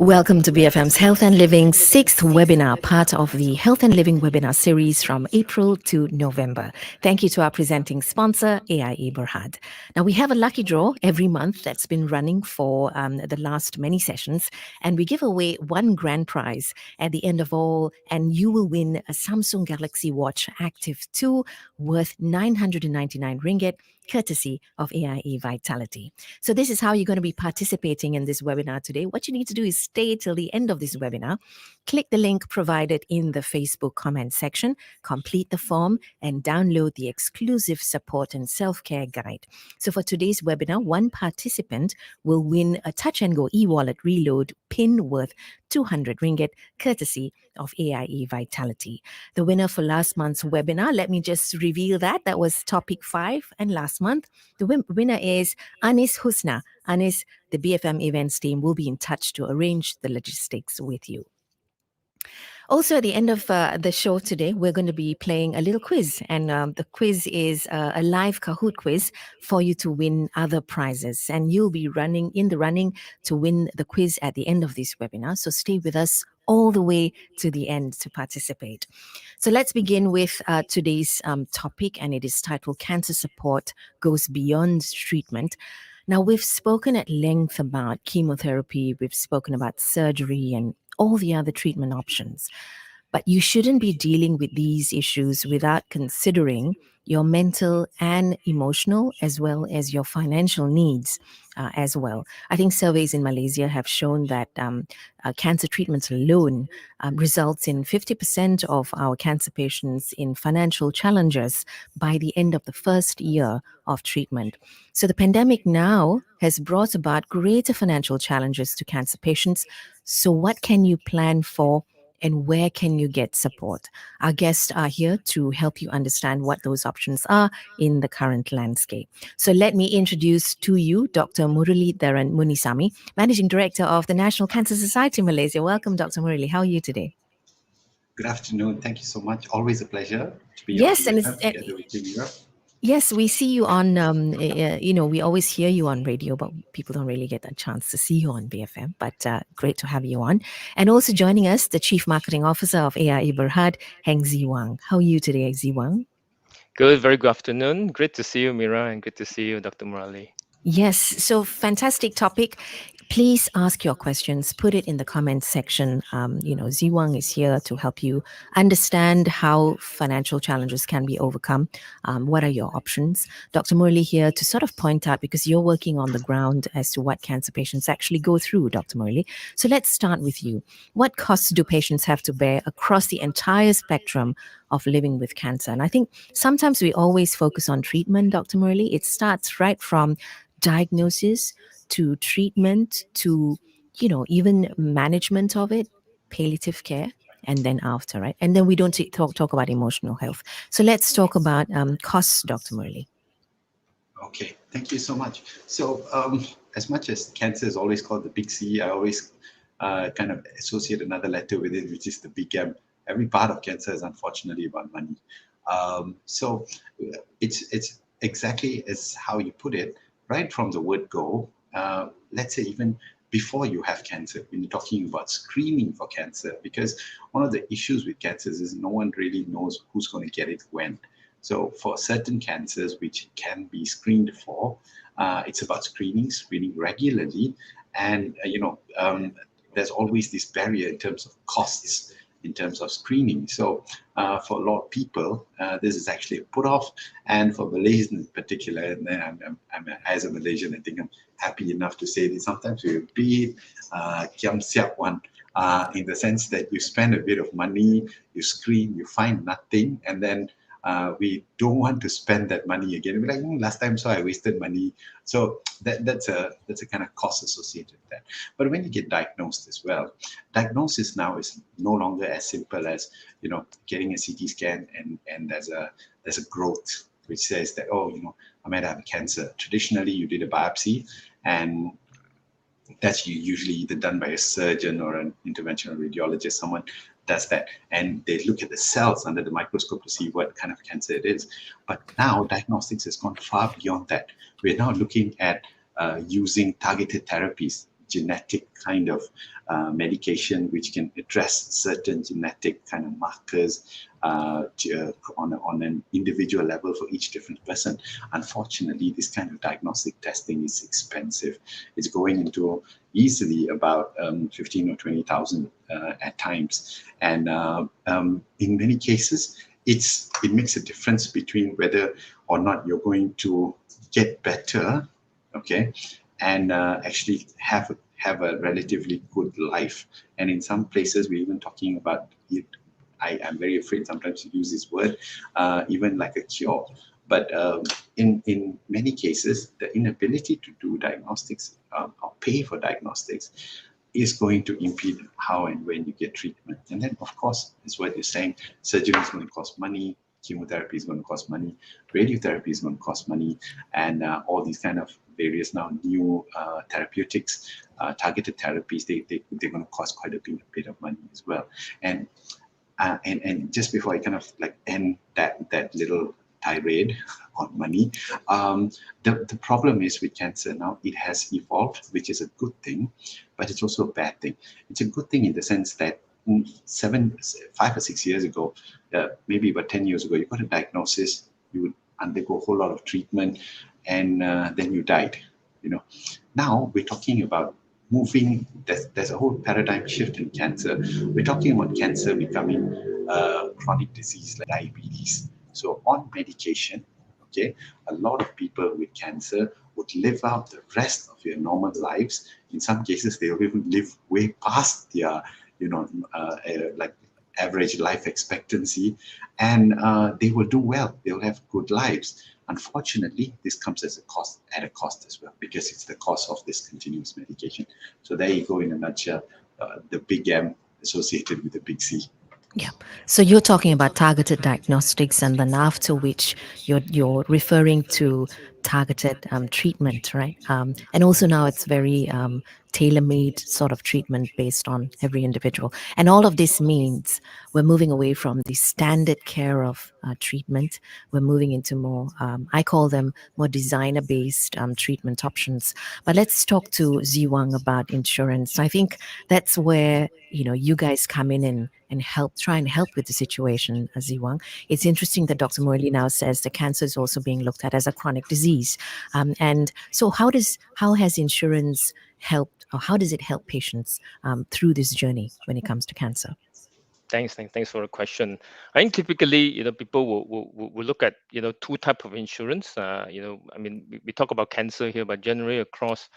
Welcome to BFM's Health and Living 6th webinar, part of the Health and Living webinar series from April to November. Thank you to our presenting sponsor, AIA Berhad. Now, we have a lucky draw every month that's been running for the last many sessions, and we give away one grand prize at the end of all, and you will win a Samsung Galaxy Watch Active 2 worth 999 ringgit, courtesy of AIA Vitality. So this is how you're going to be participating in this webinar today. What you need to do is stay till the end of this webinar, click the link provided in the Facebook comment section, complete the form, and download the exclusive support and self-care guide. So for today's webinar, one participant will win a Touch and Go e-wallet reload pin worth 200 ringgit, courtesy of AIA Vitality. The winner for last month's webinar, let me just reveal that was topic 5, and last month, the winner is Anis Husna. Anis, the BFM events team will be in touch to arrange the logistics with you. Also, at the end of the show today, we're going to be playing a little quiz. And the quiz is a live Kahoot quiz for you to win other prizes. And you'll be in the running to win the quiz at the end of this webinar. So stay with us all the way to the end to participate. So let's begin with today's topic, and it is titled Cancer Support Goes Beyond Treatment. Now, we've spoken at length about chemotherapy, we've spoken about surgery and all the other treatment options. But you shouldn't be dealing with these issues without considering your mental and emotional, as well as your financial needs as well. I think surveys in Malaysia have shown that cancer treatments alone results in 50% of our cancer patients in financial challenges by the end of the first year of treatment. So the pandemic now has brought about greater financial challenges to cancer patients. So what can you plan for, and where can you get support? Our guests are here to help you understand what those options are in the current landscape. So let me introduce to you Dr. Murallitharan Munisamy, Managing Director of the National Cancer Society Malaysia. Welcome, Dr. Murali. How are you today? Good afternoon. Thank you so much. Always a pleasure to be Yes, on and together with you, Meera. Yes, we see you on, we always hear you on radio, but people don't really get a chance to see you on BFM. But great to have you on. And also joining us, the Chief Marketing Officer of AIA Berhad, Heng Wang. How are you today, Wang? Good, very good afternoon. Great to see you, Meera, and good to see you, Dr. Murali. Yes, so fantastic topic. Please ask your questions, put it in the comments section. Wang is here to help you understand how financial challenges can be overcome. What are your options? Dr. Murali here to sort of point out, because you're working on the ground as to what cancer patients actually go through, Dr. Murali. So let's start with you. What costs do patients have to bear across the entire spectrum of living with cancer? And I think sometimes we always focus on treatment, Dr. Murali. It starts right from diagnosis to treatment to, even management of it, palliative care, and then after, right? And then we don't talk about emotional health. So let's talk about costs, Dr. Murali. Okay, thank you so much. So as much as cancer is always called the big C, I always kind of associate another letter with it, which is the big M. Every part of cancer is unfortunately about money. So it's exactly as how you put it. Right from the word go, let's say even before you have cancer, when you're talking about screening for cancer, because one of the issues with cancers is no one really knows who's going to get it when. So for certain cancers which can be screened for, it's about screening regularly. And, there's always this barrier in terms of costs, in terms of screening. So for a lot of people, this is actually a put off. And for Malaysians in particular, and then I'm as a Malaysian, I think I'm happy enough to say that sometimes we're a bit kiam siap one, in the sense that you spend a bit of money, you screen, you find nothing, and then we don't want to spend that money again. We're like, last time, so I wasted money. So that's a kind of cost associated with that. But when you get diagnosed as well, diagnosis now is no longer as simple as getting a CT scan and there's a growth which says that I might have a cancer. Traditionally, you did a biopsy, and that's usually either done by a surgeon or an interventional radiologist. Someone does that, and they look at the cells under the microscope to see what kind of cancer it is. But now diagnostics has gone far beyond that. We're now looking at using targeted therapies. genetic kind of medication which can address certain genetic kind of markers on an individual level for each different person. Unfortunately, this kind of diagnostic testing is expensive. It's going into easily about 15 or 20,000 at times, and in many cases, it makes a difference between whether or not you're going to get better, okay, and actually have a relatively good life. And in some places, we're even talking about it. I am very afraid sometimes to use this word, even like a cure. But in many cases, the inability to do diagnostics or pay for diagnostics is going to impede how and when you get treatment. And then, of course, is what you're saying, surgery is going to cost money, chemotherapy is going to cost money, radiotherapy is going to cost money, and all these kind of various now new therapeutics, targeted therapies, they're going to cost quite a bit of money as well. And just before I kind of like end that little tirade on money, the problem is with cancer now, it has evolved, which is a good thing, but it's also a bad thing. It's a good thing in the sense that 5 or 6 years ago, maybe about 10 years ago, you got a diagnosis, you would undergo a whole lot of treatment, and then you died. Now we're talking about moving. There's a whole paradigm shift in cancer. We're talking about cancer becoming a chronic disease like diabetes. So on medication, okay, a lot of people with cancer would live out the rest of their normal lives. In some cases, they will even live way past their, like average life expectancy, and they will do well. They will have good lives. Unfortunately, this comes at a cost as well, because it's the cost of this continuous medication. So there you go in a nutshell, the big M associated with the big C. Yeah. So you're talking about targeted diagnostics, and then after which you're referring to targeted treatment, right? And also now it's very tailor-made sort of treatment based on every individual. And all of this means we're moving away from the standard care of treatment. We're moving into more, I call them more designer-based treatment options. But let's talk to Wang about insurance. I think that's where you guys come in and try and help with the situation, Wang. It's interesting that Dr. Murali now says the cancer is also being looked at as a chronic disease. And so how has insurance helped, or how does it help patients through this journey when it comes to cancer? Thanks for the question. I think typically, people will look at, two type of insurance. I mean, we talk about cancer here, but generally across,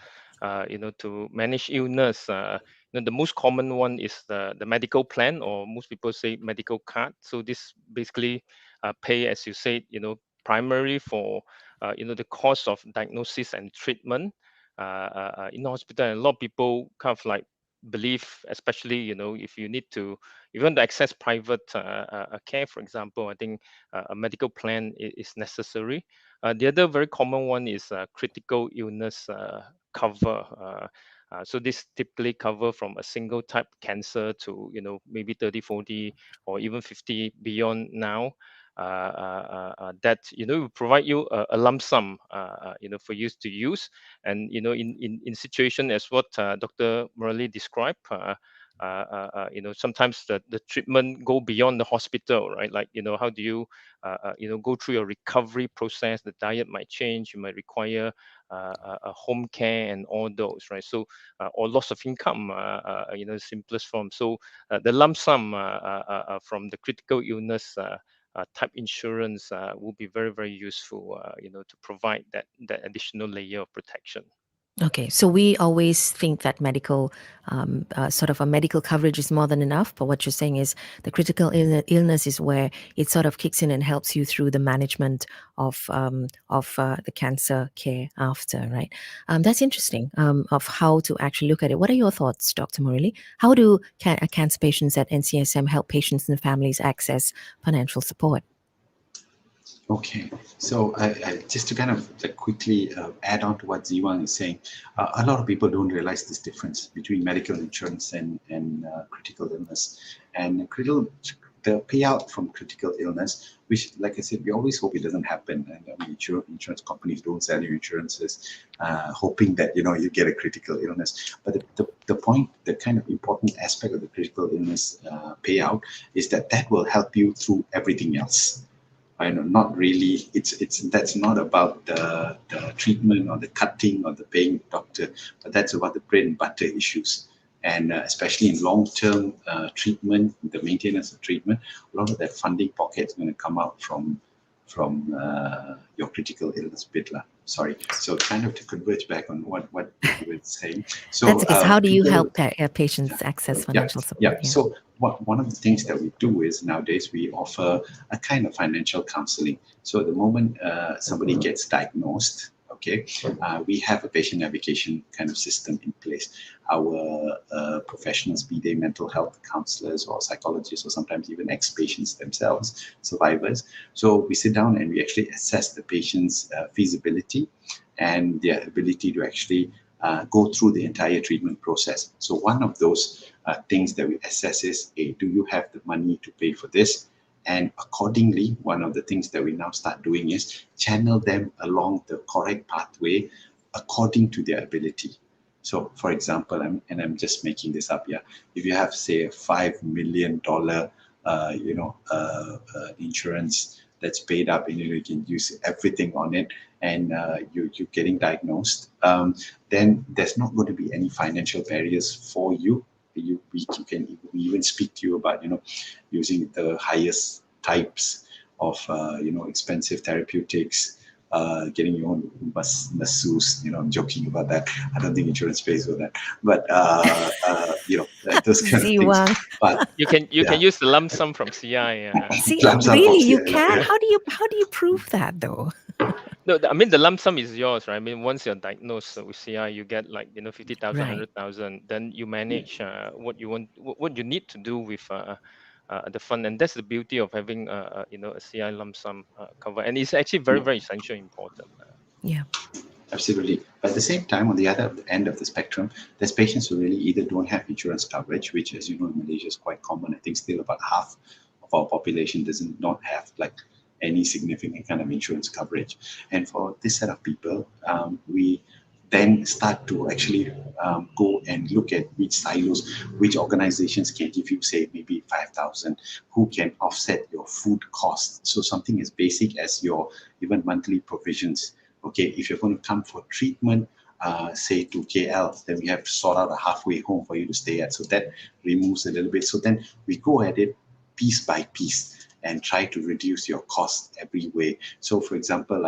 to manage illness, the most common one is the medical plan, or most people say medical card. So this basically pay, as you said, primarily for, the cost of diagnosis and treatment in the hospital. And a lot of people kind of like believe, especially, if you want to access private care, for example, I think a medical plan is necessary. The other very common one is critical illness cover. So this typically cover from a single type cancer to maybe 30, 40, or even 50 beyond now. That will provide you a lump sum for you to use. And in situation as what Dr. Murali described, sometimes the treatment go beyond the hospital, right? Like how do you go through your recovery process? The diet might change. You might require a home care and all those, right? So or loss of income, simplest form. So the lump sum from the critical illness type insurance will be very, very useful, to provide that additional layer of protection. Okay, so we always think that medical, sort of a medical coverage is more than enough. But what you're saying is the critical illness is where it sort of kicks in and helps you through the management of the cancer care after, right? That's interesting, of how to actually look at it. What are your thoughts, Dr. Murali? How do cancer patients at NCSM help patients and families access financial support? Okay, so I just to kind of like quickly add on to what Wang is saying, a lot of people don't realize this difference between medical insurance and critical illness. And the payout from critical illness, which, like I said, we always hope it doesn't happen. And I mean, insurance companies don't sell you insurances hoping that, you get a critical illness. But the point, the kind of important aspect of the critical illness payout is that will help you through everything else. I know, not really. That's not about the treatment or the cutting or the paying doctor, but that's about the bread and butter issues. And especially in long-term treatment, the maintenance of treatment, a lot of that funding pocket is going to come out from your critical illness bit. Sorry. So kind of to converge back on what you were saying. So that's okay. So how do you help patients access financial support? Yeah. So one of the things that we do is nowadays we offer a kind of financial counseling. So the moment somebody gets diagnosed, okay, we have a patient navigation kind of system in place. Our professionals, be they mental health counselors or psychologists or sometimes even ex-patients themselves, survivors. So we sit down and we actually assess the patient's feasibility and their ability to actually go through the entire treatment process. So one of those things that we assess is, do you have the money to pay for this? And accordingly, one of the things that we now start doing is channel them along the correct pathway according to their ability. So, for example, I'm just making this up. Yeah, if you have, say, a $5 million, insurance that's paid up, and you can use everything on it, and you're getting diagnosed, then there's not going to be any financial barriers for you. We can even speak to you about using the highest types of expensive therapeutics, getting your own masseuse. I'm joking about that. I don't think insurance pays for that, but those kind of things. Wang. But you can use the lump sum from CI. Really, you can? How do you prove that though? No, I mean the lump sum is yours, right? I mean once you're diagnosed with CI, you get 50,000, 100,000. Then you manage what you want, what you need to do with the fund, and that's the beauty of having a CI lump sum cover, and it's actually very, very essential, important. Yeah. Absolutely. But at the same time, on the other end of the spectrum, there's patients who really either don't have insurance coverage, which, as you know, in Malaysia is quite common. I think still about half of our population does not have any significant kind of insurance coverage. And for this set of people, we then start to actually go and look at which silos, which organizations can give you, say, maybe 5,000, who can offset your food costs. So something as basic as your even monthly provisions. Okay, if you're going to come for treatment, say to KL, then we have to sort out a halfway home for you to stay at. So that removes a little bit. So then we go at it piece by piece and try to reduce your cost every way. So for example,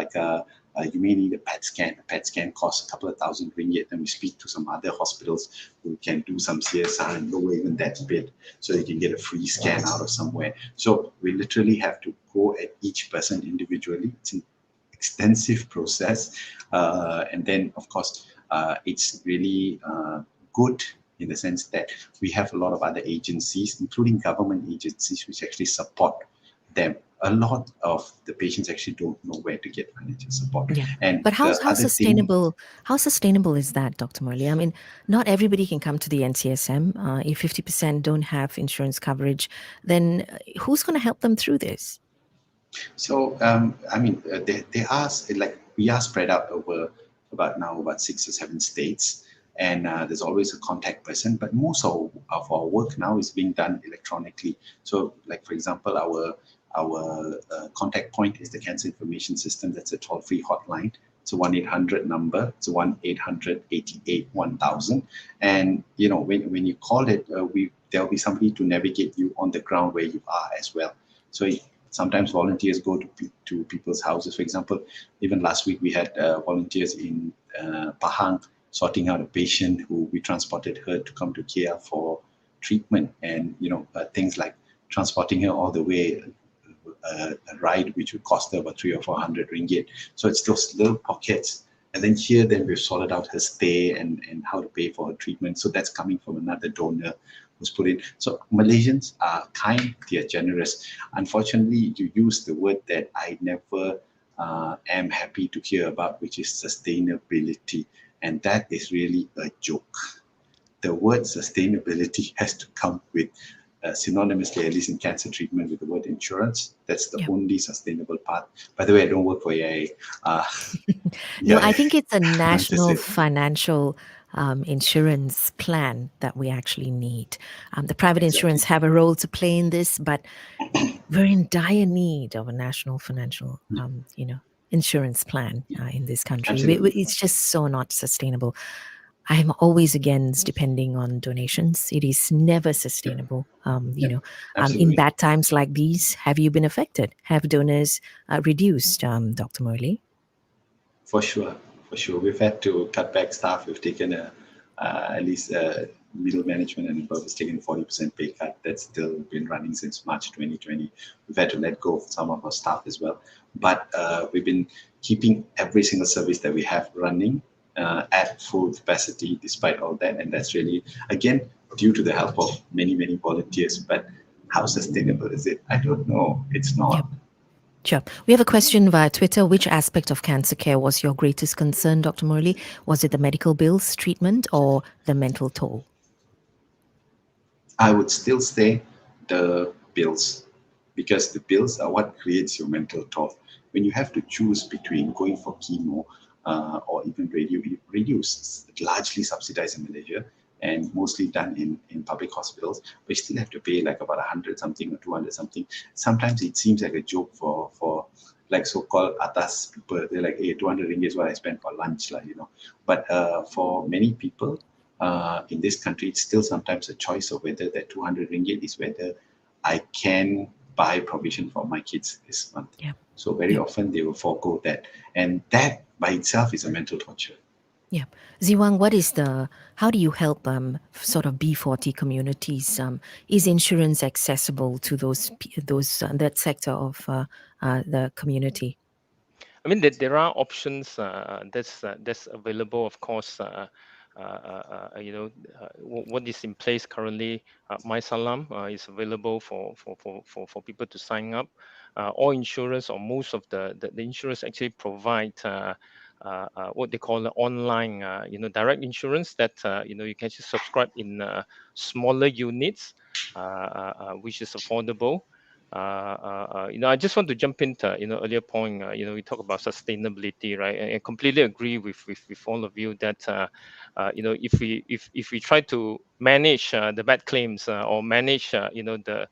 you may need a PET scan. A PET scan costs a couple of thousand ringgit. Then we speak to some other hospitals who can do some CSR and lower even that bit, so you can get a free scan out of somewhere. So we literally have to go at each person individually. It's an extensive process. And then, of course, it's really good in the sense that we have a lot of other agencies, including government agencies, which actually support them. A lot of the patients actually don't know where to get financial support. Yeah. But how sustainable? How sustainable is that, Dr. Murali? I mean, not everybody can come to the NCSM. If 50% don't have insurance coverage, then who's going to help them through this? So, they are we are spread out over about 6 or 7 states. And there's always a contact person, but most of our work now is being done electronically. So, for example, our contact point is the Cancer Information System. That's a toll-free hotline. It's a 1-800 number. It's a 1-800-88-1000. And when you call it, there'll be somebody to navigate you on the ground where you are as well. So sometimes volunteers go to people's houses. For example, even last week we had volunteers in Pahang sorting out a patient who we transported her to come to KL for treatment, and things like transporting her all the way, a ride which would cost her about 300 or 400 ringgit. So it's those little pockets. And then we've sorted out her stay and how to pay for her treatment. So that's coming from another donor who's put in. So Malaysians are kind, they are generous. Unfortunately, you use the word that I never am happy to hear about, which is sustainability. And that is really a joke. The word sustainability has to come with synonymously, at least in cancer treatment, with the word insurance. That's the Yeah. only sustainable path. By the way, I don't work for AIA. No, Yeah, I think it's a not just national it. financial insurance plan that we actually need. The private Exactly. insurance have a role to play in this, but we're in dire need of a national financial, insurance plan in this country. Absolutely. It's just so not sustainable. I'm always against depending on donations. It is never sustainable. Yeah, In absolutely. bad times like these, have you been affected? Have donors reduced, Dr. Murali? For sure, for sure. We've had to cut back staff. We've taken at least middle management and above has taken 40% pay cut. That's still been running since March 2020. We've had to let go of some of our staff as well. But we've been keeping every single service that we have running at full capacity despite all that. And that's really, again, due to the help of many, many volunteers. But how sustainable is it? I don't know. It's not. Yep. Sure. We have a question via Twitter. Which aspect of cancer care was your greatest concern, Dr. Murali? Was it the medical bills, treatment, or the mental toll? I would still say the bills, because the bills are what creates your mental toll. When you have to choose between going for chemo or even radio is largely subsidized in Malaysia and mostly done in public hospitals, but you still have to pay like about 100 something or 200 something. Sometimes it seems like a joke for like so-called atas people. They're like, hey, 200 ringgit is what I spent for lunch, But for many people, in this country, it's still sometimes a choice of whether that 200 ringgit is whether I can buy provision for my kids this month. Yeah. So very Yeah. often they will forego that. And that by itself is a mental torture. Yeah. Ziwang, how do you help sort of B40 communities? Is insurance accessible to that sector of the community? I mean, there are options that's available. Of course, what is in place currently. My Salam is available for people to sign up. All insurers or most of the insurers actually provide what they call the online, direct insurance that you can just subscribe in smaller units, which is affordable. I just want to jump into earlier point. We talk about sustainability, right? And I completely agree with all of you that if we try to manage the bad claims or manage the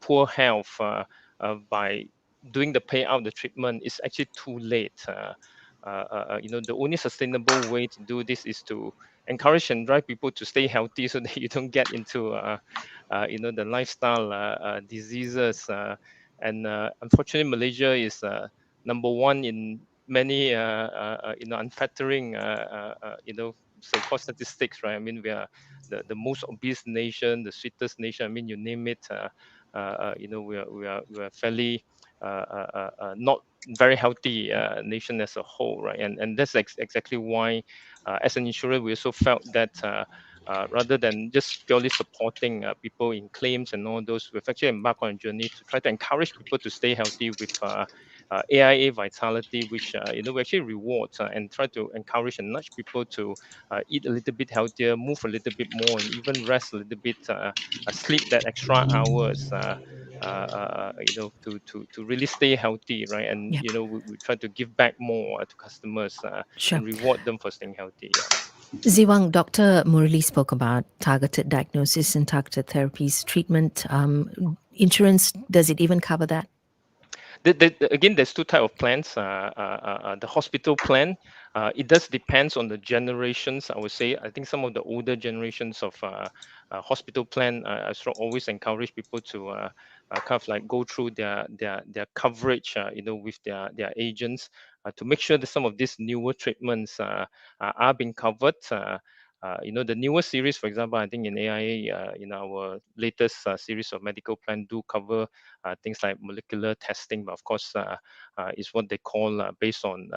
poor health by doing the payout, the treatment, is actually too late. The only sustainable way to do this is to encourage and drive people to stay healthy so that you don't get into the lifestyle diseases, and unfortunately Malaysia is number one in many unflattering so-called statistics, right? I mean, we are the most obese nation, the sweetest nation. I mean, you name it. We are fairly not very healthy nation as a whole, right? And that's exactly why, as an insurer, we also felt that rather than just purely supporting people in claims and all those, we've actually embarked on a journey to try to encourage people to stay healthy with AIA Vitality, which we actually reward and try to encourage and nudge people to eat a little bit healthier, move a little bit more, and even rest a little bit, sleep that extra hours. To really stay healthy, right? And Yeah. we try to give back more to customers Sure. and reward them for staying healthy. Yeah. Ziwang, Dr. Murali spoke about targeted diagnosis and targeted therapies, treatment. Insurance, does it even cover that? Again, there's two type of plans. The hospital plan, it does depends on the generations. I would say, I think some of the older generations of hospital plan, always encourage people to kind of like go through their coverage, with their agents, to make sure that some of these newer treatments are being covered. The newer series, for example, I think in AIA, in our latest series of medical plan do cover things like molecular testing, but of course, is what they call based on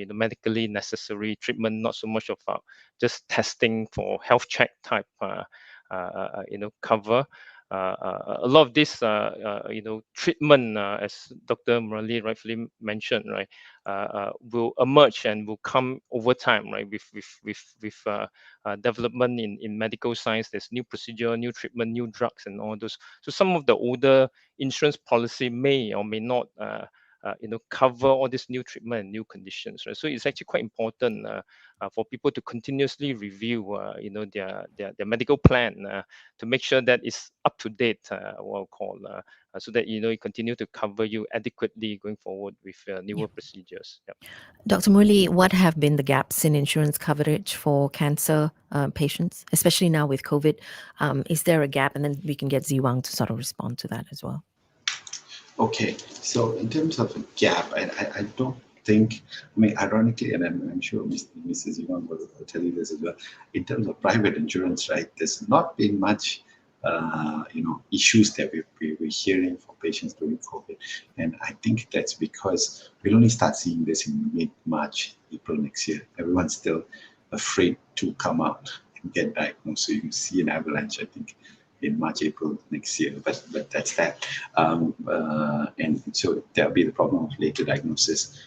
medically necessary treatment, not so much of just testing for health check type, cover. a lot of this treatment, as Dr. Murali rightfully mentioned, right, will emerge and will come over time, right, with development in medical science. There's new procedure, new treatment, new drugs, and all those. So some of the older insurance policy may or may not cover all this new treatment and new conditions, right? So it's actually quite important for people to continuously review, their medical plan to make sure that it's up to date, what I'll call, so that it continue to cover you adequately going forward with newer procedures. Yep. Dr. Murli, what have been the gaps in insurance coverage for cancer patients, especially now with COVID? Is there a gap? And then we can get Wang to sort of respond to that as well. Okay, so in terms of a gap, I don't think, I mean, ironically, and I'm sure Mrs. Yvonne will tell you this as well, in terms of private insurance, right, there's not been much, issues that we're hearing from patients during COVID. And I think that's because we'll only start seeing this in mid-March, April next year. Everyone's still afraid to come out and get diagnosed. So you see an avalanche, I think, in March, April next year, but that's that. And so there'll be the problem of later diagnosis,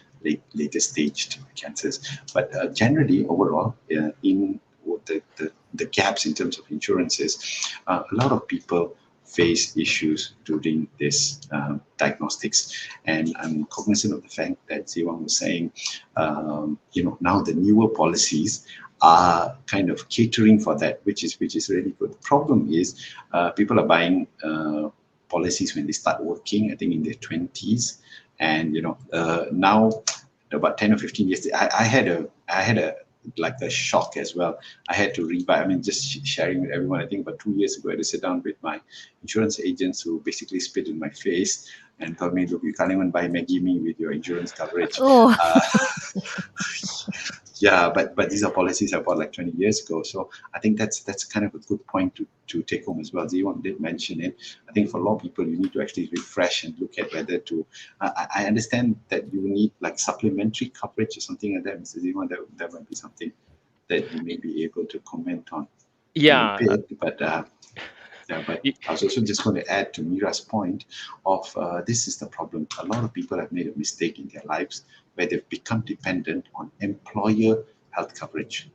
later staged cancers. But generally, overall, in the gaps in terms of insurances, a lot of people face issues during this diagnostics. And I'm cognizant of the fact that Ziwang was saying, now the newer policies are kind of catering for that, which is really good. The problem is people are buying policies when they start working, I think in their 20s, and now about 10 or 15 years, I had a like a shock as well. I had to rebuy. I mean, just sharing with everyone. I think about 2 years ago, I had to sit down with my insurance agents who basically spit in my face and told me, "Look, you can't even buy Maggie Mee with your insurance coverage." Oh. Yeah, but these are policies I bought like 20 years ago. So I think that's kind of a good point to take home as well. Ziwang did mention it. I think for a lot of people, you need to actually refresh and look at whether to. I understand that you need like supplementary coverage or something like that, Mr. Ziwang. That might be something that you may be able to comment on. Yeah. In a bit, but I was also just going to add to Meera's point of this is the problem. A lot of people have made a mistake in their lives where they've become dependent on employer health coverage.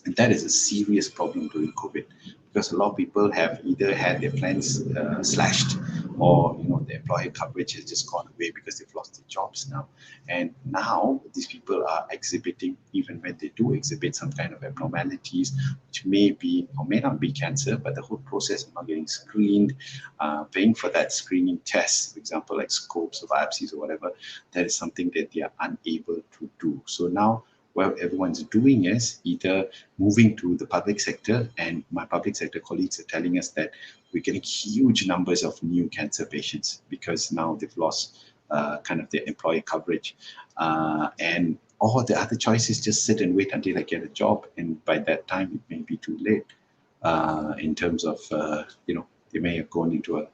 And that is a serious problem during COVID, because a lot of people have either had their plans slashed, or the employer coverage has just gone away because they've lost their jobs now. And now these people are exhibiting, even when they do exhibit some kind of abnormalities, which may be or may not be cancer, but the whole process of not getting screened, paying for that screening test, for example, like scopes or biopsies or whatever, that is something that they are unable to do. So now what everyone's doing is either moving to the public sector, and my public sector colleagues are telling us that we're getting huge numbers of new cancer patients because now they've lost kind of their employer coverage. And all the other choices, just sit and wait until I get a job. And by that time, it may be too late in terms of, they may have gone into a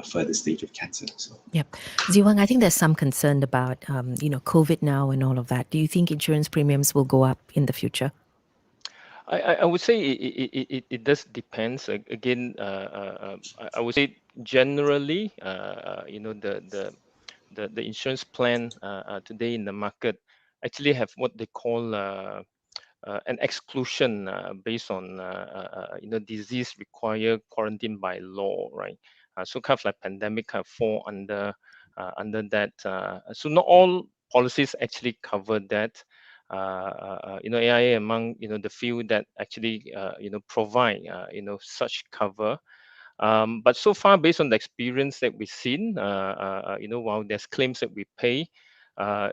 further stage of cancer. So. Yep. Ziwang, I think there's some concern about, COVID now and all of that. Do you think insurance premiums will go up in the future? I would say it does depends. Again, I would say generally, the insurance plan today in the market actually have what they call an exclusion based on disease require quarantine by law, right? So kind of like pandemic kind of fall under that. So not all policies actually cover that. AIA among the few that actually provide such cover. But so far, based on the experience that we've seen, while there's claims that we pay, I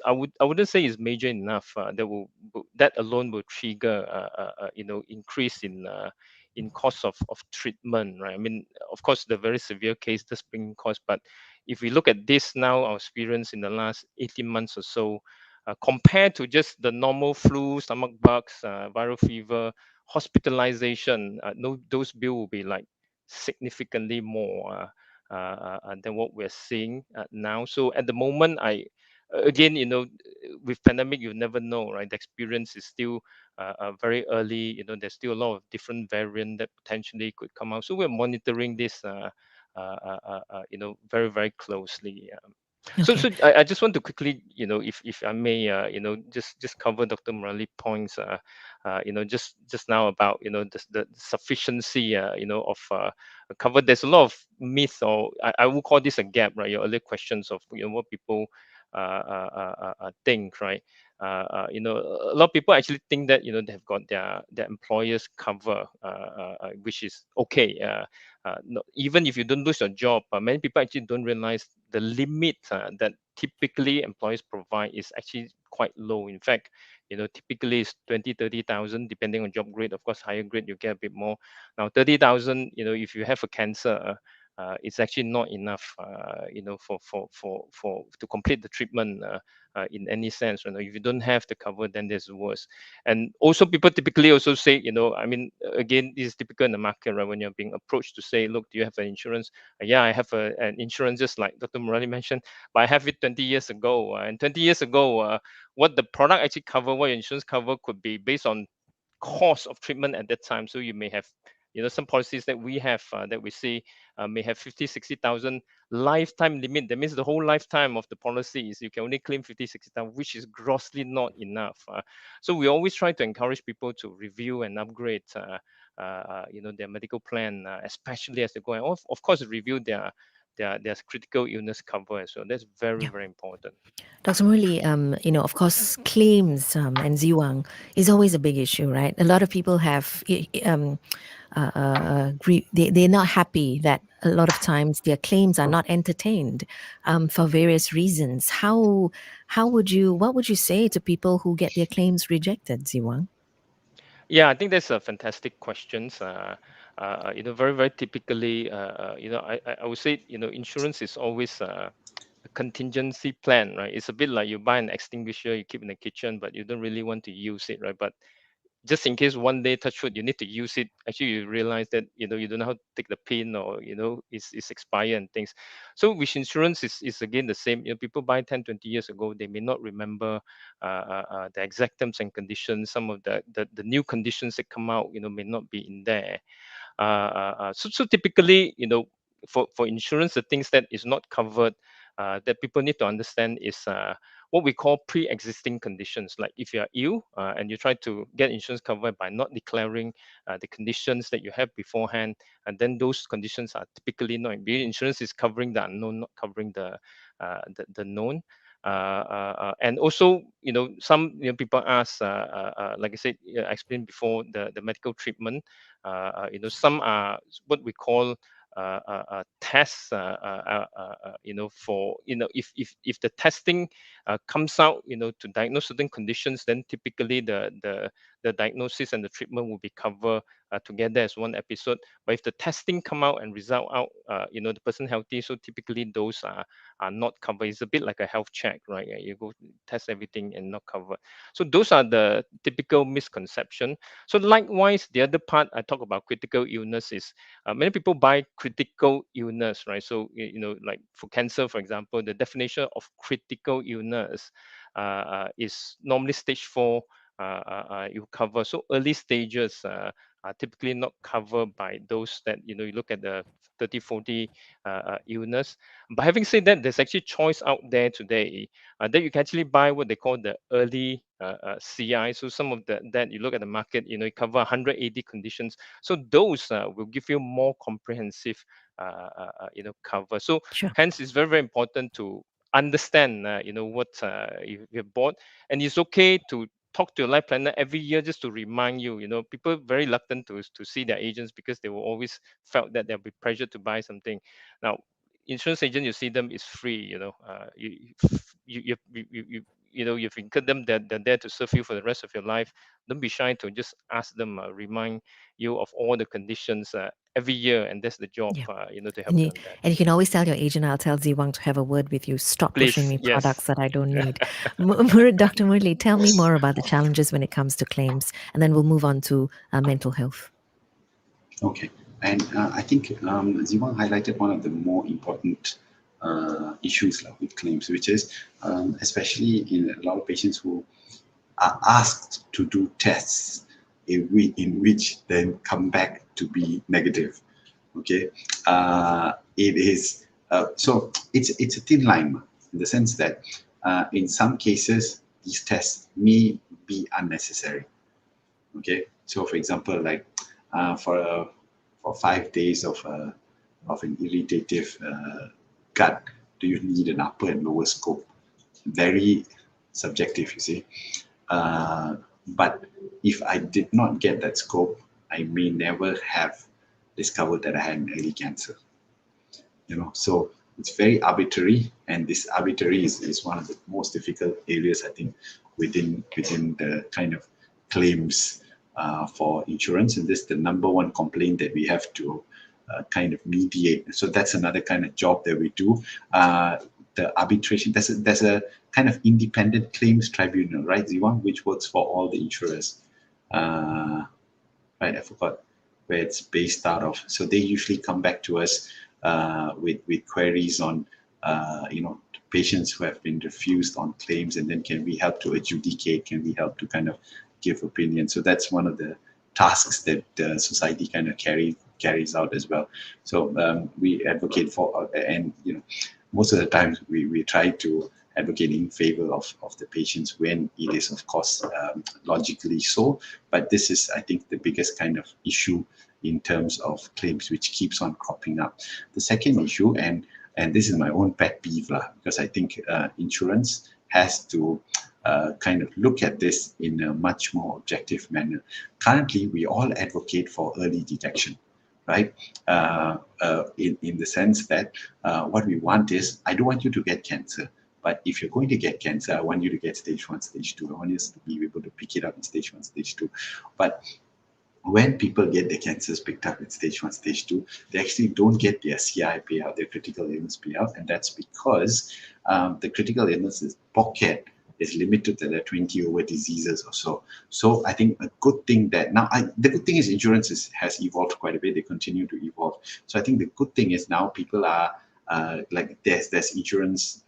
wouldn't say it's major enough that alone will trigger increase in cost of treatment, right? I mean, of course, the very severe case does bring cost, but if we look at this now, our experience in the last 18 months or so, compared to just the normal flu, stomach bugs, viral fever, hospitalization, those bills will be like significantly more than what we're seeing now. So at the moment, again, with pandemic, you never know, right? The experience is still very early. There's still a lot of different variant that potentially could come out. So we're monitoring this, very, very closely. So, Okay. so I just want to quickly, if I may, just cover Dr. Murali points, just now about, the sufficiency, of cover. There's a lot of myth, or I will call this a gap, right? Your earlier questions of, what people think, right? A lot of people actually think that, they've got their employers cover, which is okay. No, even if you don't lose your job, many people actually don't realize the limit that typically employers provide is actually quite low. In fact, typically it's 20, 30,000, depending on job grade. Of course, higher grade, you get a bit more. Now, 30,000, if you have a cancer, it's actually not enough, for to complete the treatment in any sense. If you don't have the cover, then there's worse. And also, people typically also say, I mean, again, this is typical in the market, right? When you're being approached to say, look, do you have an insurance? Yeah, I have an insurance, just like Dr. Murali mentioned, but I have it 20 years ago. And 20 years ago, what the product actually cover, what your insurance cover could be based on cost of treatment at that time. So you may have, some policies that we have that we see may have 50, 60,000 lifetime limit. That means the whole lifetime of the policy is you can only claim 50, 60,000, which is grossly not enough. So we always try to encourage people to review and upgrade, their medical plan, especially as they go. And of course, review their critical illness cover as well. That's very, Yeah. very important. Dr. Murali, of course, claims and Ziwang is always a big issue, right? A lot of people have, they're not happy that a lot of times their claims are not entertained for various reasons. What would you say to people who get their claims rejected, Ziwang? Yeah, I think that's a fantastic question. Very, very typically, I would say, insurance is always a contingency plan, right? It's a bit like you buy an extinguisher, you keep in the kitchen, but you don't really want to use it, right? But just in case one day, touch wood, you need to use it, actually you realize that you don't know how to take the pin, or it's expired and things. So with insurance is again the same. People buy 10, 20 years ago, they may not remember the exact terms and conditions. Some of the new conditions that come out may not be in there. So typically, for insurance, the things that is not covered, that people need to understand is what we call pre-existing conditions. Like if you are ill and you try to get insurance cover by not declaring the conditions that you have beforehand, and then those conditions are typically not. Insurance is covering the unknown, not covering the known. And also, some people ask, like I said, I explained before, the medical treatment. Some are what we call tests. For if the testing comes out, to diagnose certain conditions, then typically the diagnosis and the treatment will be covered together as one episode. But if the testing come out and result out, the person healthy, so typically those are not covered. It's a bit like a health check, right? You go test everything and not covered. So those are the typical misconception. So likewise, the other part I talk about critical illness is many people buy critical illness, right? So like for cancer, for example, the definition of critical illness is normally stage 4. You cover. So early stages are typically not covered by those that you look at the 30, 40 illness. But having said that, there's actually choice out there today that you can actually buy what they call the early CI. So some of that you look at the market, you cover 180 conditions. So those will give you more comprehensive, cover. So Sure. hence, it's very, very important to understand, what you've bought, and it's okay to talk to your life planner every year just to remind you. People very reluctant to see their agents because they will always felt that they'll be pressured to buy something. Now, insurance agent, you see them is free. You've incurred them. They're there to serve you for the rest of your life. Don't be shy to just ask them, remind you of all the conditions every year, and that's the job. Yeah. To help And you you, on that. and you can always tell your agent, I'll tell Ziwang to have a word with you. Stop pushing Please, me yes. products that I don't need. Dr. Murali, tell me more about the challenges when it comes to claims, and then we'll move on to mental health. Okay. And I think Ziwang highlighted one of the more important issues like with claims, which is especially in a lot of patients who are asked to do tests in which then come back to be negative. Okay, it is so it's a thin line in the sense that in some cases these tests may be unnecessary. Okay, so for example, like for 5 days of an irritative gut, do you need an upper and lower scope? Very subjective, you see. But if I did not get that scope, I may never have discovered that I had an early cancer. So it's very arbitrary, and this arbitrary is one of the most difficult areas, I think, within the kind of claims for insurance. And this is the number one complaint that we have to kind of mediate. So that's another kind of job that we do. The arbitration, there's a kind of independent claims tribunal, right, Ziwang, which works for all the insurers. Right, I forgot where it's based out of. So they usually come back to us with queries on, patients who have been refused on claims, and then can we help to adjudicate? Can we help to kind of give opinion? So that's one of the tasks that the society kind of carries out as well. So we advocate for, and most of the times we try to advocate in favor of the patients when it is, of course, logically so. But this is, I think, the biggest kind of issue in terms of claims, which keeps on cropping up. The second issue, and this is my own pet peeve, because I think insurance has to kind of look at this in a much more objective manner. Currently, we all advocate for early detection, right? In the sense that what we want is, I don't want you to get cancer, but if you're going to get cancer, I want you to get stage 1, stage 2. I want you to be able to pick it up in stage 1, stage 2. But when people get their cancers picked up in stage 1, stage 2, they actually don't get their CI payout, their critical illness payout, and that's because the critical illness pocket is limited to the 20 over diseases or so. So I think a good thing that now, the good thing is insurance has evolved quite a bit. They continue to evolve. So I think the good thing is now people are like there's insurance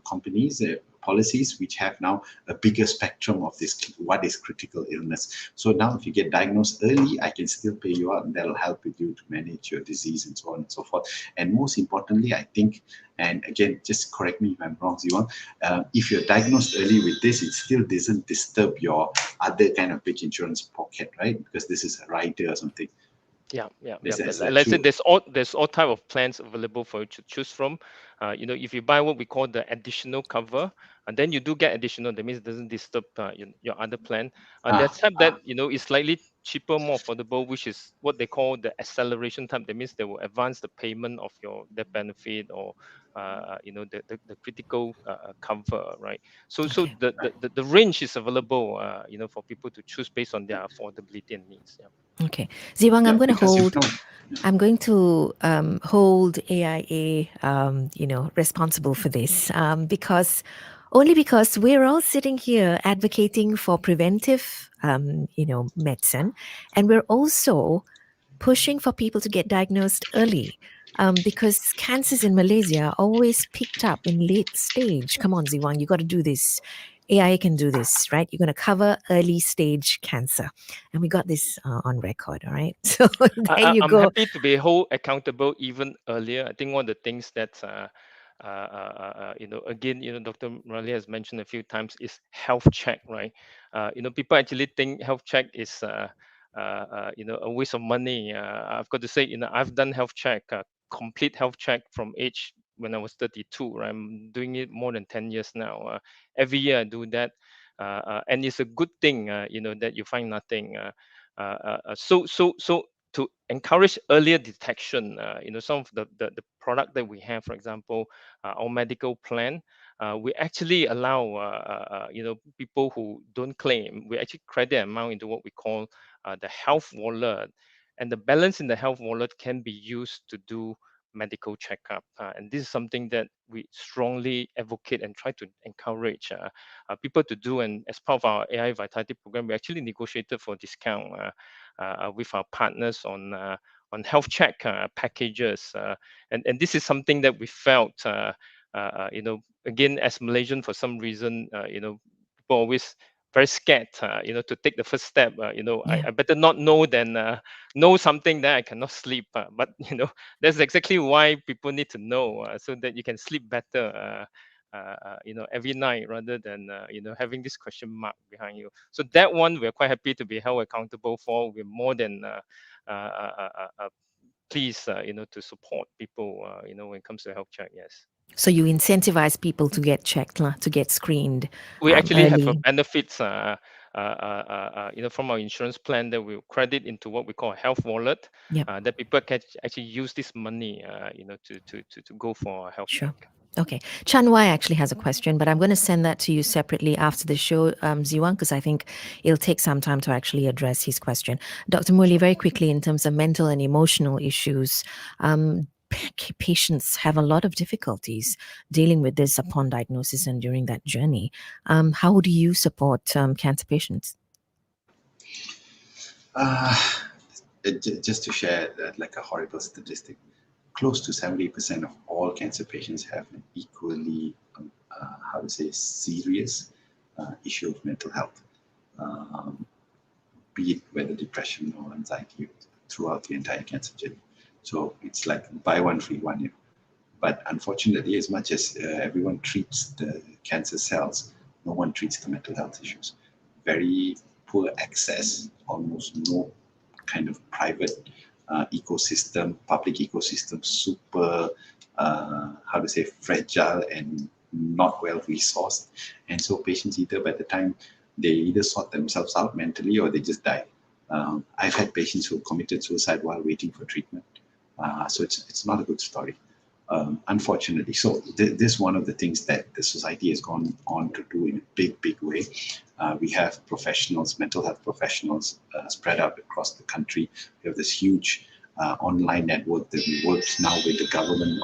companies, policies which have now a bigger spectrum of this, what is critical illness. So now if you get diagnosed early, I can still pay you out, and that'll help with you to manage your disease and so on and so forth. And most importantly, I think, and again, just correct me if I'm wrong, Ziwang, if you're diagnosed early with this, it still doesn't disturb your other kind of big insurance pocket, right? Because this is a rider or something. Yeah. Is Like that I said, true? there's all type of plans available for you to choose from. If you buy what we call the additional cover, and then you do get additional, that means it doesn't disturb your other plan. There's type that is slightly cheaper, more affordable, which is what they call the acceleration type. That means they will advance the payment of your death benefit, or the critical cover, right? So Okay. the range is available, for people to choose based on their affordability and needs. Yeah. Okay. Ziwang, Yeah, because I'm going to hold AIA, responsible for this, because we're all sitting here advocating for preventive, medicine, and we're also pushing for people to get diagnosed early. Because cancers in Malaysia are always picked up in late stage. Come on, Ziwang, you got to do this. AI can do this, right? You're going to cover early stage cancer. And we got this on record, all right? So there you I'm go. happy to be held accountable even earlier. I think one of the things that again, Dr. Murali has mentioned a few times is health check, right? People actually think health check is a waste of money. I've got to say, I've done health check, complete health check from age when I was 32. Right? I'm doing it more than 10 years now. Every year I do that, and it's a good thing, that you find nothing. So to encourage earlier detection, some of the product that we have, for example, our medical plan, we actually allow people who don't claim, we actually credit amount into what we call the health wallet, and the balance in the health wallet can be used to do medical checkup, and this is something that we strongly advocate and try to encourage people to do. And as part of our AI Vitality program, we actually negotiated for discount with our partners on health check packages, and this is something that we felt, again, as Malaysian, for some reason, people always very scared, to take the first step. Yeah. I better not know than know something that I cannot sleep. But that's exactly why people need to know, so that you can sleep better. Every night, rather than having this question mark behind you. So that one we're quite happy to be held accountable for. We're more than pleased, to support people, when it comes to health check. Yes. So you incentivize people to get checked, lah, to get screened We actually have a early. benefits, from our insurance plan that we credit into what we call a health wallet, Yep. that people can actually use this money, to go for a health Sure. check. Okay. Chan Wai actually has a question, but I'm going to send that to you separately after the show, Ziwang, because I think it'll take some time to actually address his question. Dr. Murli, very quickly, in terms of mental and emotional issues, patients have a lot of difficulties dealing with this upon diagnosis and during that journey. How do you support cancer patients? Just to share like a horrible statistic, close to 70% of all cancer patients have an equally, serious issue of mental health, be it whether depression or anxiety throughout the entire cancer journey. So it's like buy one, free one. But unfortunately, as much as everyone treats the cancer cells, no one treats the mental health issues. Very poor access, almost no kind of private ecosystem, public ecosystem, super, fragile and not well resourced. And so patients either by the time they either sort themselves out mentally or they just die. I've had patients who committed suicide while waiting for treatment. So it's not a good story. Unfortunately. So this is one of the things that the society has gone on to do in a big way. We have professionals, mental health professionals spread out across the country. We have this huge online network that we work now with the government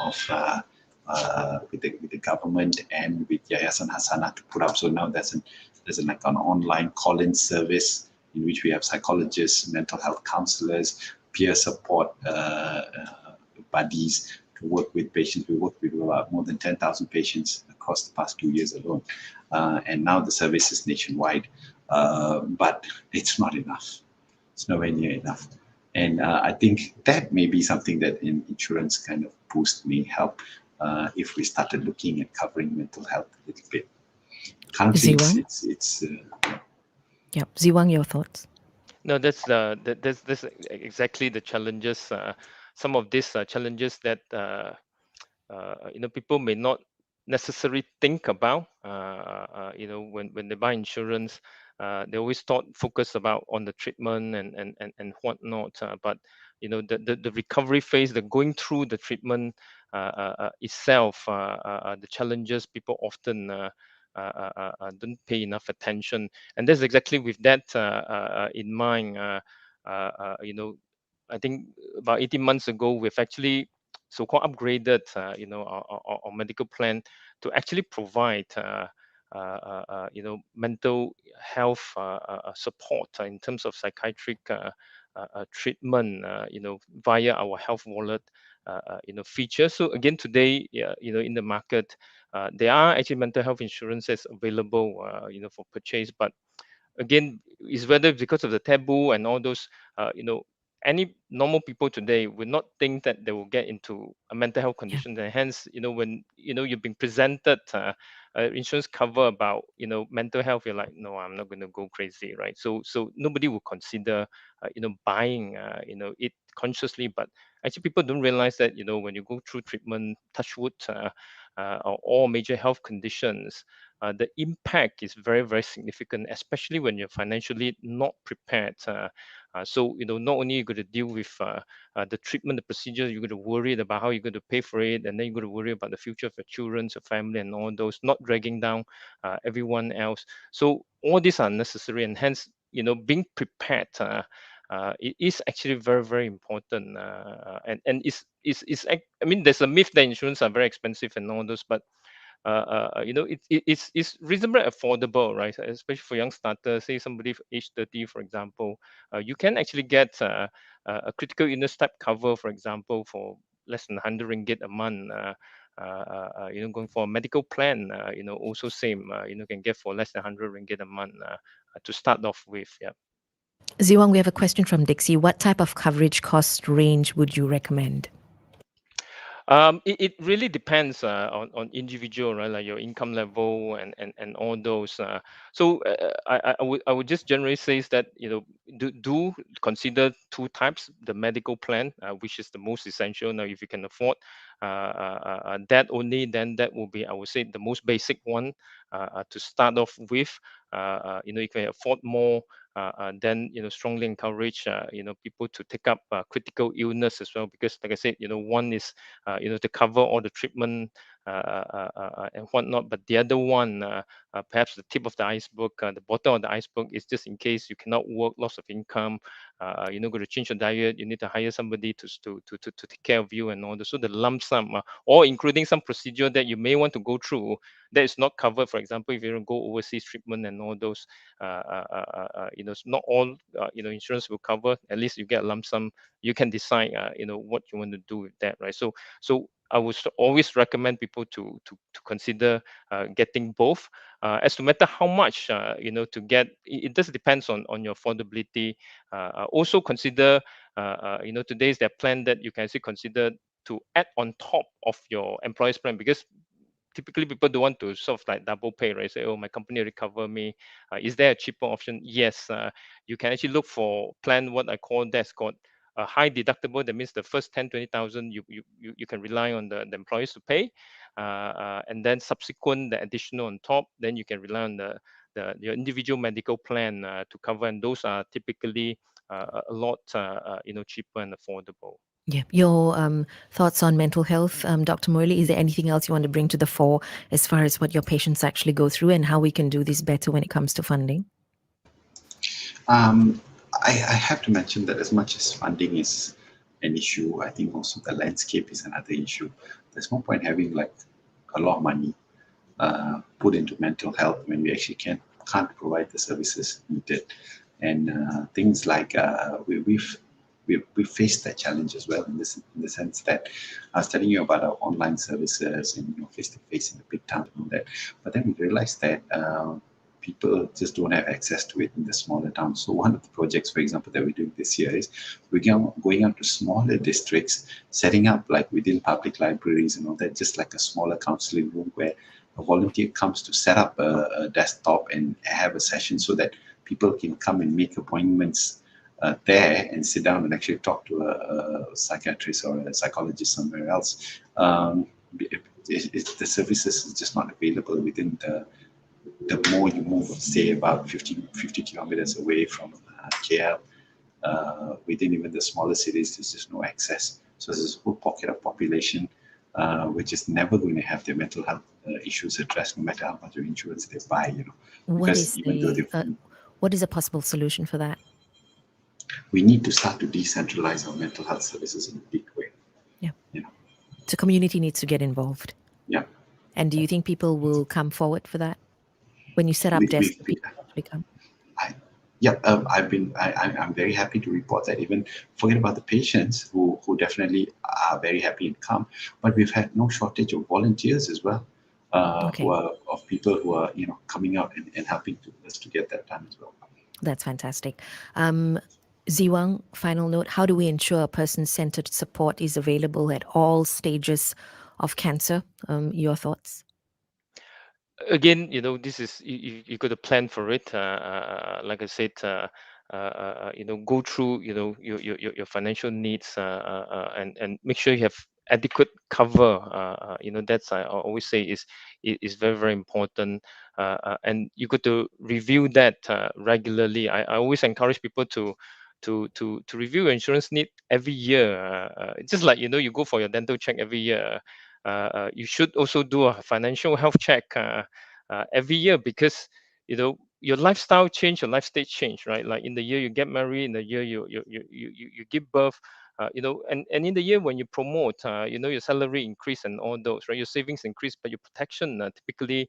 with the government and with Yayasan Hasana to put up. So now there's an online call-in service in which we have psychologists, mental health counselors, peer support buddies to work with patients. We work with more than 10,000 patients across the past 2 years alone. And now the service is nationwide, but it's not enough. It's nowhere near enough. And I think that may be something that in insurance kind of boost may help if we started looking at covering mental health a little bit. Currently, it's yeah. Ziwang, your thoughts? No, that's exactly the challenges. Some of these challenges that people may not necessarily think about. When they buy insurance, they always focus about on the treatment and whatnot. But the recovery phase, the going through the treatment itself, the challenges people often don't pay enough attention, and that's exactly with that in mind. I think about 18 months ago, we've actually so-called upgraded, our medical plan to actually provide, mental health support in terms of psychiatric treatment, via our health wallet, feature. So again, today, in the market, there are actually mental health insurances available, for purchase, but again, is whether because of the taboo and all those, any normal people today would not think that they will get into a mental health Yeah. condition, and hence, when you've been presented insurance cover about mental health, you're like, no, I'm not going to go crazy, right? So nobody will consider buying it consciously, but actually people don't realize that when you go through treatment, touch wood, or all major health conditions, the impact is very, very significant, especially when you're financially not prepared. So, not only you're going to deal with the treatment, the procedure, you're going to worry about how you're going to pay for it, and then you're going to worry about the future of your children, your family, and all those, not dragging down everyone else. So all these are necessary, and hence, being prepared. It is actually very, very important, and I mean, there's a myth that insurance are very expensive and all those, but it's reasonably affordable, right? Especially for young starters, say somebody age 30, for example, you can actually get a critical illness type cover, for example, for less than 100 ringgit a month. Going for a medical plan, also same, can get for less than 100 ringgit a month to start off with. Yeah. Ziwang, we have a question from Dixie. What type of coverage cost range would you recommend? It really depends on individual, right? Like your income level and all those. I would just generally say is that do consider two types: the medical plan, which is the most essential. Now, if you can afford that only, then that will be, I would say, the most basic one to start off with. If you can afford more, then strongly encourage people to take up critical illness as well, because like I said, one is to cover all the treatment and whatnot, but the other one, perhaps the tip of the iceberg, the bottom of the iceberg, is just in case you cannot work, loss of income, you're not going to change your diet, you need to hire somebody to take care of you and all that. So the lump sum, or including some procedure that you may want to go through that is not covered. For example, if you don't go overseas treatment and all those, not all insurance will cover. At least you get a lump sum. You can decide what you want to do with that, right? So I would always recommend people to consider getting both. As to matter how much to get, it just depends on your affordability. Also consider today's there plan that you can actually consider to add on top of your employer's plan, because typically people don't want to sort of like double pay, right? Say, oh, my company already cover me. Is there a cheaper option? Yes, you can actually look for plan, what I call, that's called a high deductible. That means the first 10-20,000 you can rely on the employees to pay, and then subsequent the additional on top, then you can rely on your individual medical plan to cover, and those are typically a lot cheaper and affordable. Yeah. Your thoughts on mental health, Dr. Murali, is there anything else you want to bring to the fore as far as what your patients actually go through and how we can do this better when it comes to funding? I have to mention that as much as funding is an issue, I think also the landscape is another issue. There's no point having like a lot of money put into mental health when we actually can't provide the services needed. And things like we faced that challenge as well in the sense that I was telling you about our online services and face to face in the big town and all that. But then we realized that people just don't have access to it in the smaller towns. So one of the projects, for example, that we're doing this year is we're going out to smaller districts, setting up like within public libraries and all that, just like a smaller counseling room where a volunteer comes to set up a desktop and have a session so that people can come and make appointments there and sit down and actually talk to a psychiatrist or a psychologist somewhere else. The services is just not available within the more you move, say about 50 kilometers away from KL, within even the smaller cities, there's just no access. So there's this whole pocket of population which is never going to have their mental health issues addressed, no matter how much of insurance they buy, What is a possible solution for that? We need to start to decentralize our mental health services in a big way. Yeah. The community needs to get involved. Yeah. And do you think people will come forward for that? When you set up desks, people actually come? I'm very happy to report that. Even forget about the patients who definitely are very happy and come, but we've had no shortage of volunteers as well, of people who are coming out and helping us to get that done as well. That's fantastic. Ziwang, final note: how do we ensure person-centered support is available at all stages of cancer? Your thoughts? Again, this is you got to plan for it. Like I said, go through your financial needs and make sure you have adequate cover. That's I always say is very, very important. And you got to review that regularly. I always encourage people to review your insurance need every year. It's just like you go for your dental check every year. You should also do a financial health check every year, because your lifestyle change, your life stage change, right? Like in the year you get married, in the year you give birth, and in the year when you promote, your salary increase and all those, right? Your savings increase, but your protection typically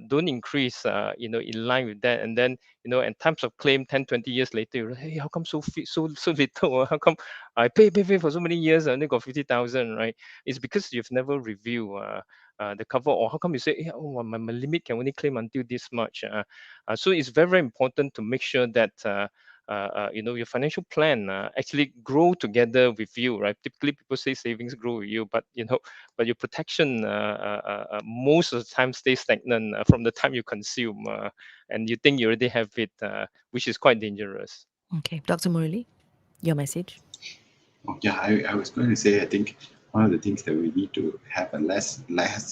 don't increase, in line with that. And then, in times of claim 10, 20 years later, you're like, hey, how come so little? How come I pay for so many years, I only got 50,000, right? It's because you've never reviewed the cover, or how come you say, hey, oh, my limit can only claim until this much. So it's very, very important to make sure that your financial plan actually grow together with you, right? Typically, people say savings grow with you, but your protection most of the time stays stagnant from the time you consume, and you think you already have it, which is quite dangerous. Okay, Dr. Murali, your message. Oh, yeah, I was going to say, I think one of the things that we need to have a less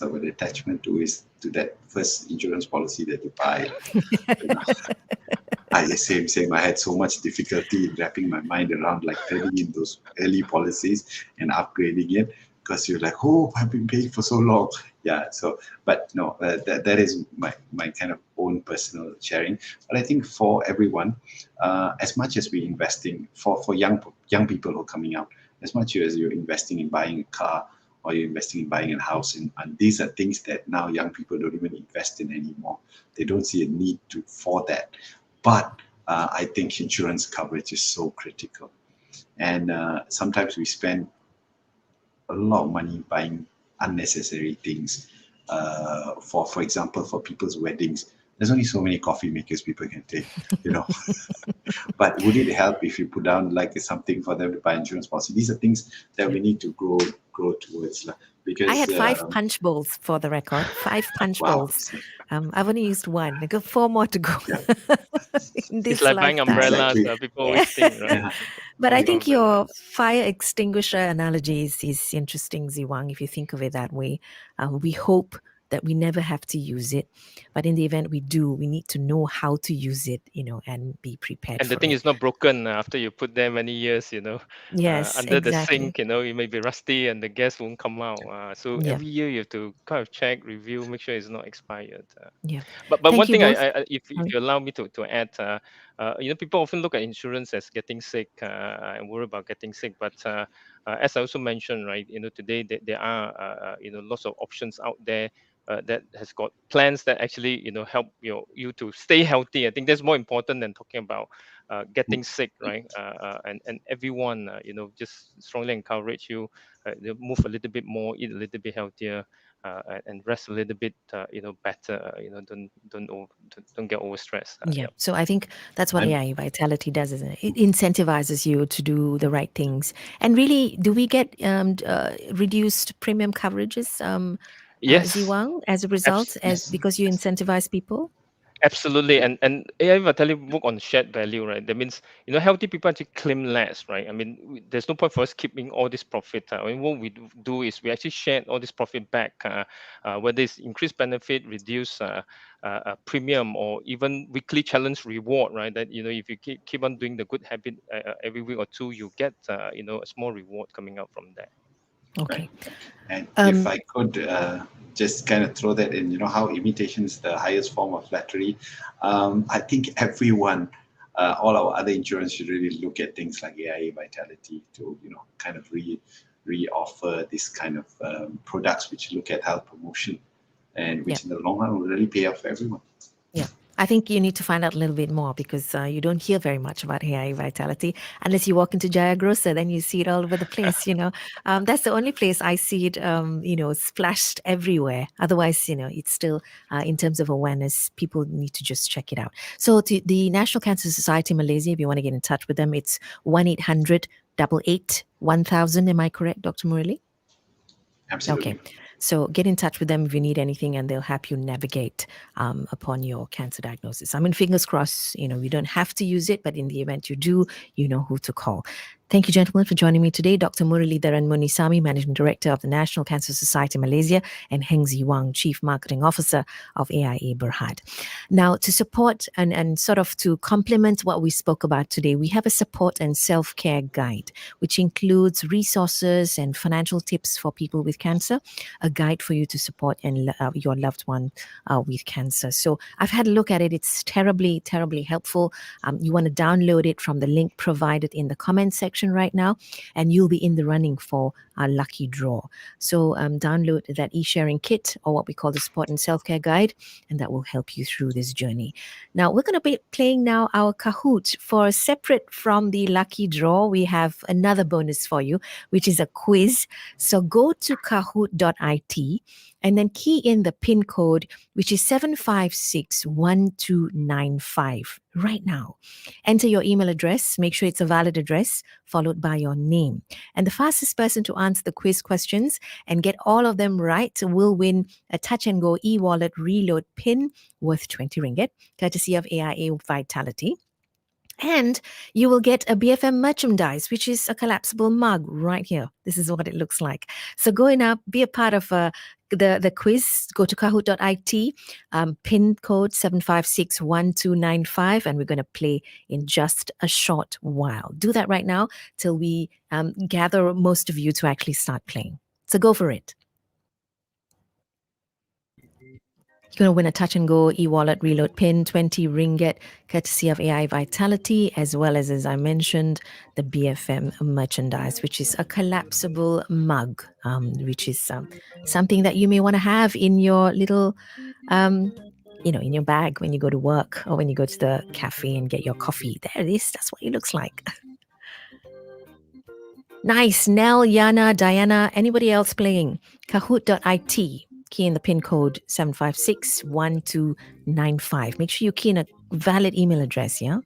of an attachment to is to that first insurance policy that you buy. You know, same. I had so much difficulty in wrapping my mind around like turning in those early policies and upgrading it, because you're like, oh, I've been paying for so long. Yeah. So, but no, that is my kind of own personal sharing. But I think for everyone, as much as we're investing for young people who are coming out, as much as you're investing in buying a car or you're investing in buying a house, and these are things that now young people don't even invest in anymore. They don't see a need for that. But I think insurance coverage is so critical. And sometimes we spend a lot of money buying unnecessary things. For example, for people's weddings, there's only so many coffee makers people can take, But would it help if you put down like something for them to buy insurance policy? These are things that we need to grow towards. Because I had 5 punch bowls, for the record. 5 punch wow. bowls. I've only used 1. I got 4 more to go. In this It's like buying lifetime. umbrellas. Exactly. People always think, right? Yeah. But I Buying think umbrellas. your fire extinguisher analogy is interesting, Ziwang, if you think of it that way. We hope that we never have to use it. But in the event we do, we need to know how to use it, and be prepared And the for thing it. is not broken after you put there many years, Yes, under the exactly. sink, it may be rusty and the gas won't come out. So Yeah, every year you have to kind of check, review, make sure it's not expired. yeah. But Thank one you thing, both. if you allow me to add, people often look at insurance as getting sick and worry about getting sick. But as I also mentioned, right, today there are lots of options out there that has got plans that actually help you to stay healthy. I think that's more important than talking about getting sick, right? And everyone, just strongly encourage you move a little bit more, eat a little bit healthier, and rest a little bit, better. Don't get overstressed. Yeah. Yep. So I think that's what I'm, AI Vitality does, isn't it? It incentivizes you to do the right things. And really, do we get reduced premium coverages, Yes. Ziwang, as a result, yes. because you incentivize people? Absolutely, and AI Vitality work on shared value, right? That means healthy people actually claim less, right? I mean, there's no point for us keeping all this profit. I mean, what we do is we actually share all this profit back, whether it's increased benefit, reduce premium, or even weekly challenge reward, right? That if you keep on doing the good habit every week or two, you get a small reward coming out from there. Okay. And if I could just kind of throw that in, how imitation is the highest form of flattery. I think everyone, all our other insurance should really look at things like AI Vitality to, kind of re-offer this kind of products which look at health promotion and which in the long run will really pay off for everyone. Yeah. I think you need to find out a little bit more, because you don't hear very much about AI Vitality unless you walk into Jaya Grocer. Then you see it all over the place. That's the only place I see it. Splashed everywhere. Otherwise, it's still in terms of awareness. People need to just check it out. So, to the National Cancer Society Malaysia, if you want to get in touch with them, it's 1-800-88-1000. Am I correct, Dr. Murali? Absolutely. Okay. So get in touch with them if you need anything, and they'll help you navigate upon your cancer diagnosis. I mean, fingers crossed, you don't have to use it, but in the event you do, you know who to call. Thank you, gentlemen, for joining me today. Dr. Murallitharan Munisamy, Managing Director of the National Cancer Society Malaysia, and Heng Wang, Chief Marketing Officer of AIA Berhad. Now, to support and sort of to complement what we spoke about today, we have a support and self-care guide, which includes resources and financial tips for people with cancer, a guide for you to support your loved one with cancer. So I've had a look at it. It's terribly, terribly helpful. You want to download it from the link provided in the comment section right now, and you'll be in the running for our lucky draw. So download that e-sharing kit, or what we call the Support and Self-Care Guide, and that will help you through this journey. Now, we're going to be playing now our Kahoot. For separate from the lucky draw, we have another bonus for you, which is a quiz. So go to kahoot.it and then key in the PIN code, which is 7561295 right now. Enter your email address, make sure it's a valid address, followed by your name. And the fastest person to answer the quiz questions and get all of them right will win a Touch and Go e-wallet reload pin worth 20 ringgit, courtesy of AIA Vitality. And you will get a BFM merchandise, which is a collapsible mug right here. This is what it looks like. So go in up, be a part of the quiz. Go to kahoot.it, PIN code 7561295, and we're going to play in just a short while. Do that right now till we gather most of you to actually start playing. So go for it. You're going to win a Touch and Go e-wallet reload pin, 20 ringgit, courtesy of AI Vitality, as well as I mentioned, the BFM merchandise, which is a collapsible mug, which is something that you may want to have in your little, in your bag when you go to work or when you go to the cafe and get your coffee. There it is. That's what it looks like. Nice. Nell, Yana, Diana, anybody else playing? Kahoot.it. Key in the PIN code 7561295. Make sure you key in a valid email address, yeah?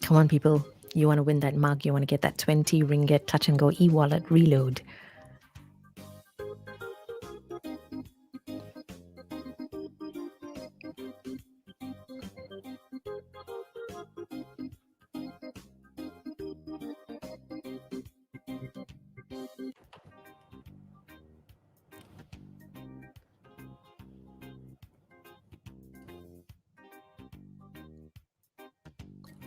Come on, people. You want to win that mug. You want to get that 20 ringgit Touch and Go e-wallet reload.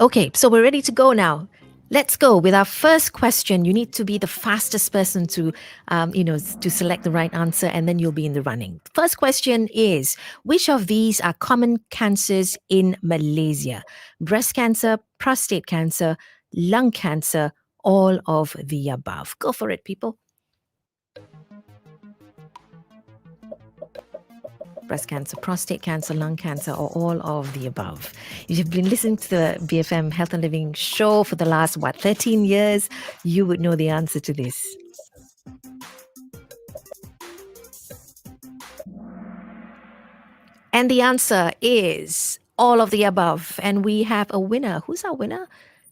Okay, so we're ready to go now. Let's go with our first question. You need to be the fastest person to, to select the right answer, and then you'll be in the running. First question is, which of these are common cancers in Malaysia? Breast cancer, prostate cancer, lung cancer, all of the above. Go for it, people. Breast cancer, prostate cancer, lung cancer, or all of the above. If you've been listening to the BFM Health and Living show for the last, 13 years, you would know the answer to this. And the answer is all of the above. And we have a winner. Who's our winner?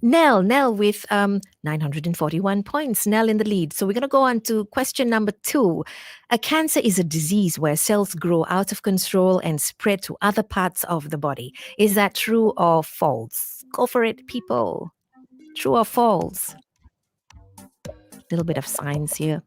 Nell with 941 points. Nell in the lead. So we're going to go on to question number 2. A cancer is a disease where cells grow out of control and spread to other parts of the body. Is that true or false? Go for it, people. True or false? A little bit of science here.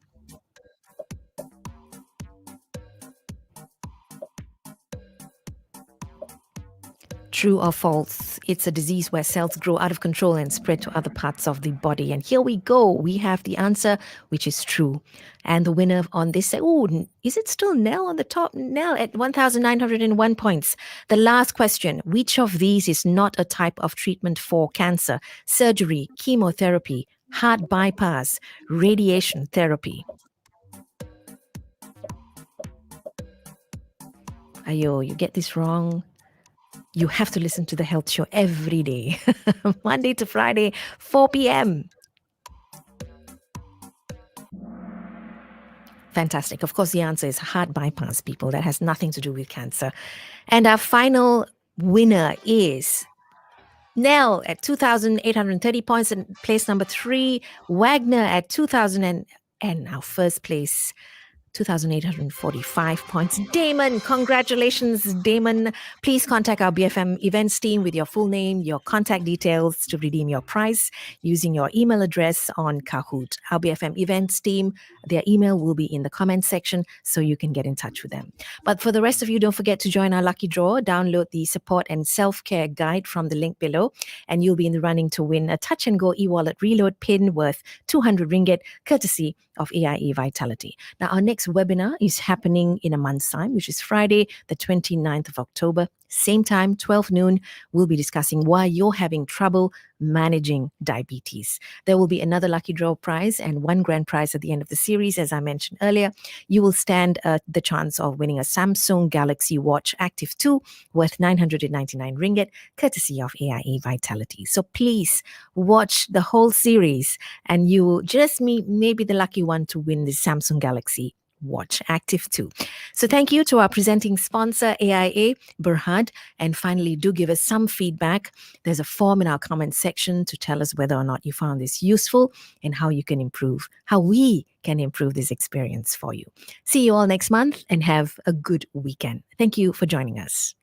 True or false? It's a disease where cells grow out of control and spread to other parts of the body. And here we go. We have the answer, which is true. And the winner on this, is it still Nell on the top? Nell at 1,901 points. The last question, which of these is not a type of treatment for cancer? Surgery, chemotherapy, heart bypass, radiation therapy. Ayo, you get this wrong. You have to listen to the health show every day, Monday to Friday, 4 p.m. Fantastic. Of course, the answer is heart bypass, people. That has nothing to do with cancer. And our final winner is Nell at 2,830 points in place number 3. Wagner at 2,000 and our first place, 2,845 points. Damon, congratulations, Damon. Please contact our BFM events team with your full name, your contact details to redeem your prize using your email address on Kahoot. Our BFM events team, their email will be in the comments section so you can get in touch with them. But for the rest of you, don't forget to join our lucky draw. Download the support and self-care guide from the link below, and you'll be in the running to win a touch and go e-wallet reload pin worth 200 ringgit, courtesy of AIA Vitality. Now, our next webinar is happening in a month's time, which is Friday, the 29th of October. Same time, 12 noon, we'll be discussing why you're having trouble managing diabetes. There will be another lucky draw prize and one grand prize at the end of the series. As I mentioned earlier, you will stand the chance of winning a Samsung Galaxy Watch Active 2 worth 999 ringgit, courtesy of AIA Vitality. So please watch the whole series and you will just maybe the lucky one to win the Samsung Galaxy Watch Active 2. So thank you to our presenting sponsor, AIA Berhad. And finally, do give us some feedback. There's a form in our comment section to tell us whether or not you found this useful and how you can improve, how we can improve this experience for you. See you all next month and have a good weekend. Thank you for joining us.